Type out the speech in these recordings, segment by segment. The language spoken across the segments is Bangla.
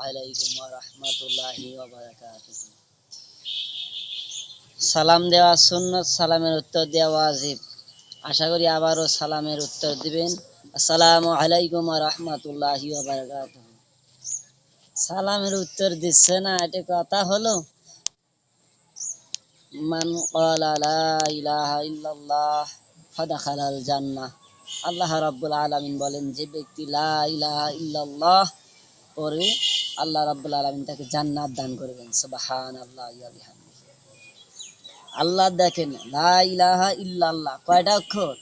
আলাইকুম ওয়া রাহমাতুল্লাহি ওয়া বারাকাতুহু। সালাম দেওয়া সুন্নত, সালামের উত্তর দেওয়া ওয়াজিব। আশা করি আবারও সালামের উত্তর দিবেন। আসসালামু আলাইকুম ওয়া রাহমাতুল্লাহি ওয়া বারাকাতুহু। সালামের উত্তর দিচ্ছে না, এটা কথা হলো? মান ক্বালা লা ইলাহা ইল্লাল্লাহ ফাদাখালাল জান্নাহ। আল্লাহ রাব্বুল আলামিন বলেন, যে ব্যক্তি লা ইলাহা ইল্লাল্লাহ পরে আল্লাহ রাব্বুল আলামিন তাকে জান্নাত দান করবেন। সুবহানাল্লাহি ওয়া বিহামদিহি। আল্লাহ দেখেন, লা ইলাহা ইল্লাল্লাহ কয়টা অক্ষর?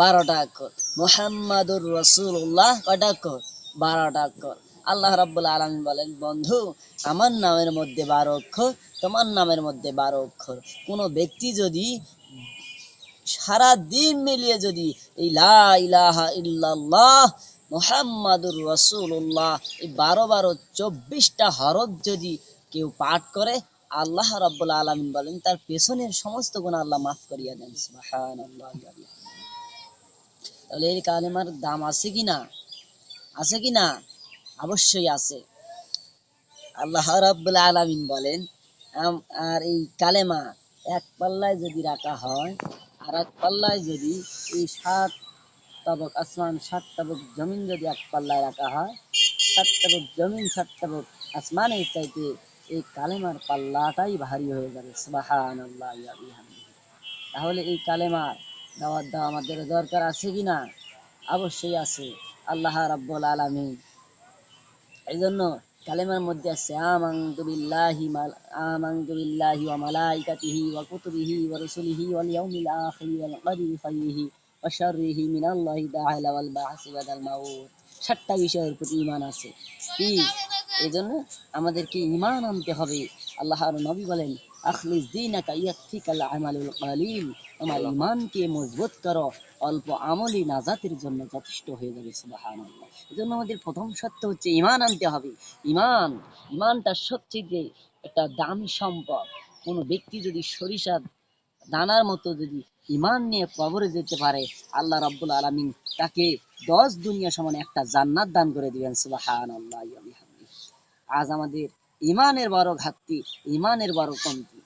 12টা অক্ষর। মুহাম্মাদুর রাসূলুল্লাহ কয়টা অক্ষর? 12টা অক্ষর। আল্লাহ রাব্বুল আলামিন বলেন, বন্ধু আমার নামের মধ্যে 12 অক্ষর, তোমার নামের মধ্যে 12 অক্ষর। কোন ব্যক্তি যদি সারা দিন মিলিয়ে যদি এই লা ইলাহা ইল্লাল্লাহ মুহাম্মাদুর রাসূলুল্লাহ এই 12 24টা হরফ যদি কেউ পাঠ করে, আল্লাহ রাব্বুল আলামিন বলেন তার পেছনের সমস্ত গুনাহ আল্লাহ মাফ করিয়া দেন। সুবহানাল্লাহ। তাহলে এই কালেমার দাম আছে কিনা? আছে কিনা? অবশ্যই আছে। আল্লাহ রাব্বুল আলামিন বলেন, আর এই কালেমা এক পাল্লায় যদি রাখা হয়, আর এক পাল্লায় যদি এই 7 তাবক আসমান 7 তাবক জমিন যদি এক পাল্লায় রাখা হয়, 7 তাবক জমিন 7 তাবক আসমানের চাইতে এই কালেমার পাল্লাটাই ভারী হয়ে যাবে। সুবহানাল্লাহ ওয়া বিহামদিহি। তাহলে এই কালেমার দাওয়াত দেওয়া আমাদের দরকার আছে কিনা? অবশ্যই আছে। আল্লাহ রাব্বুল আলামিন এই জন্য কালেমার মধ্যে আছে আমানতু বিল্লাহি ওয়া মালাইকাতিহি ওয়া কুতুবিহি ওয়া রুসুলিহি ওয়াল ইয়াউমিল আখির ওয়াল কদরি খাইরিহি ওয়া শাররিহি মিনাল্লাহি তাআলা ওয়াল বা'সি বাদাল মাউত। 7টা বিষয়ের প্রতি ঈমান আছে। কি? এজন্য আমাদেরকে ঈমান আনতে হবে। আল্লাহর নবী বলেন, আখলিস দীনাকা ইয়াকফিকাল আমালুল কলিল। তোমার ঈমানকে মজবুত করো, অল্প আমলই নাজাতের জন্য যথেষ্ট হয়ে যাবে। সুবহানাল্লাহ। এজন্য আমাদের প্রথম সত্য হচ্ছে ঈমান আনতে হবে। ঈমানটা সবচেয়ে একটা দামি সম্পদ। কোনো ব্যক্তি যদি সরিষা দানার মতো যদি ঈমান নিয়ে কবরে যেতে পারে, আল্লাহ রাব্বুল আলামিন তাকে 10 দুনিয়া সমান একটা জান্নাত দান করে দিবেন। সুবহানাল্লাহ ওয়া বিহামদিহি। আজ আমাদের ঈমানের বড় ঘাটতি, ঈমানের বড় কমতি।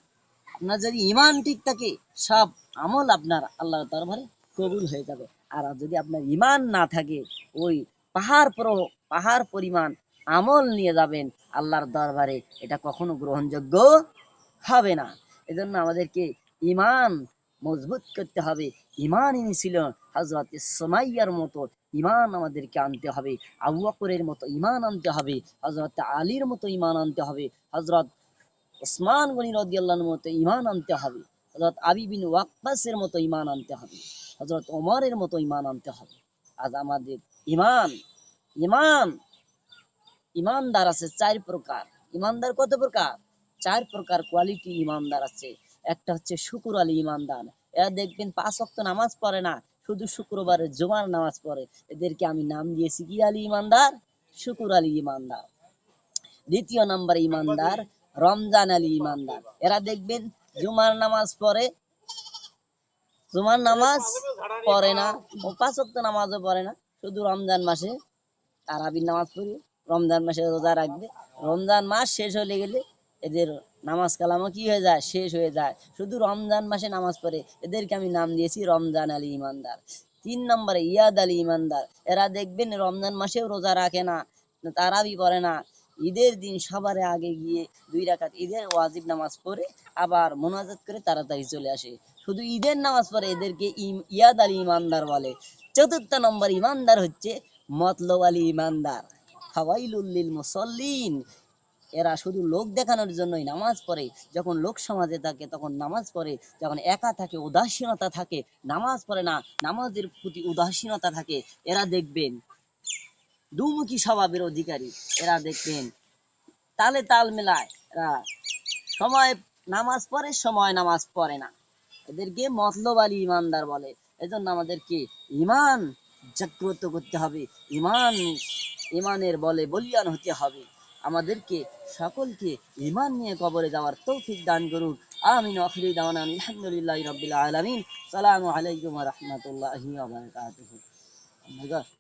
আপনার যদি ঈমান ঠিক থাকে, সব আমল আপনার আল্লাহর দরবারে কবুল হয়ে যাবে। আর যদি আপনার ঈমান না থাকে, ওই পাহাড় পরিমাণ আমল নিয়ে যাবেন আল্লাহর দরবারে, এটা কখনো গ্রহণযোগ্য হবে না। এজন্য আমাদেরকে ঈমান মজবুত করতে হবে। ঈমান এনেছিল হযরত সুমাইয়ার মতো ঈমান আমাদেরকে আনতে হবে। আবু বকরের মতো ঈমান আনতে হবে। হযরত আলীর মতো ঈমান আনতে হবে। হযরত ওসমান গনি রাদিয়াল্লাহু মতো ঈমান আনতে হবে। হযরত আবী বিন ওয়াক্কাসের মতো ঈমান আনতে হবে। হযরত ওমরের মতো ঈমান আনতে হবে। আজ আমাদের ঈমান ঈমান ঈমানদার আছে 4 প্রকার। ঈমানদার কত প্রকার? 4 প্রকার কোয়ালিটি ঈমানদার আছে। একটা হচ্ছে শুকর আলী ঈমানদার। এরা দেখবেন 5 ওয়াক্ত নামাজ পড়ে না, শুধু শুক্রবারে জুমার নামাজ পড়ে। এদেরকে আমি নাম দিয়েছি কি আলী ঈমানদার? শুকর আলী ঈমানদার। দ্বিতীয় নম্বরে ঈমানদার রমজান আলী ঈমানদার। এরা দেখবেন জুমার নামাজ পড়ে, জুমার নামাজ পড়ে না, ও 5 ওয়াক্ত নামাজও পড়ে না, শুধু রমজান মাসে তারাবির নামাজ পড়বে, রমজান মাসে রোজা রাখবে। রমজান মাস শেষ হয়ে গেলে এদের নামাজ কালামও কি হয়ে যায়? শেষ হয়ে যায়। শুধু রমজান মাসে নামাজ পড়ে, এদেরকে আমি নাম দিয়েছি রমজান আলী ঈমানদার। 3 নম্বরে ইয়াদ আলী ঈমানদার। এরা দেখবেন রমজান মাসেও রোজা রাখে না, তারাবি পড়ে না, ঈদের দিন সবার আগে গিয়ে 2 রাকাত ঈদের ওয়াজিব নামাজ পড়ে আবার মোনাজাত করে তাড়াতাড়ি চলে আসে। শুধু ঈদের নামাজ পড়ে, এদেরকে ইয়াদ আলী ঈমানদার বলে। 4 নম্বর ঈমানদার হচ্ছে মতলব আলী ঈমানদার। ফাওয়াইলুল লিল মুসাল্লিন। এরা শুধু লোক দেখানোর জন্যই নামাজ পড়ে। যখন লোক সমাজে থাকে তখন নামাজ পড়ে, যখন একা থাকে উদাসীনতা থাকে নামাজ পড়ে না, নামাজের প্রতি উদাসীনতা থাকে। এরা দেখবেন দুমুখী স্বভাবের অধিকারী। এরা দেখবেন তালে তাল মেলায়, এরা সময় নামাজ পড়ে, সময় নামাজ পড়ে না। এদেরকে মতলব আলী ঈমানদার বলে। এজন্য আমাদেরকে ঈমান জাগ্রত করতে হবে। ঈমানের বলে বলিয়ান হতে হবে। আমাদেরকে সকলকে ঈমান নিয়ে কবরে যাওয়ার তৌফিক দান করুন। আমিন। আখিরি দাওয়ানা আলহামদুলিল্লাহি রাব্বিল আলামিন। আসসালামু আলাইকুম ওয়া রাহমাতুল্লাহি ওয়া বারাকাতুহু।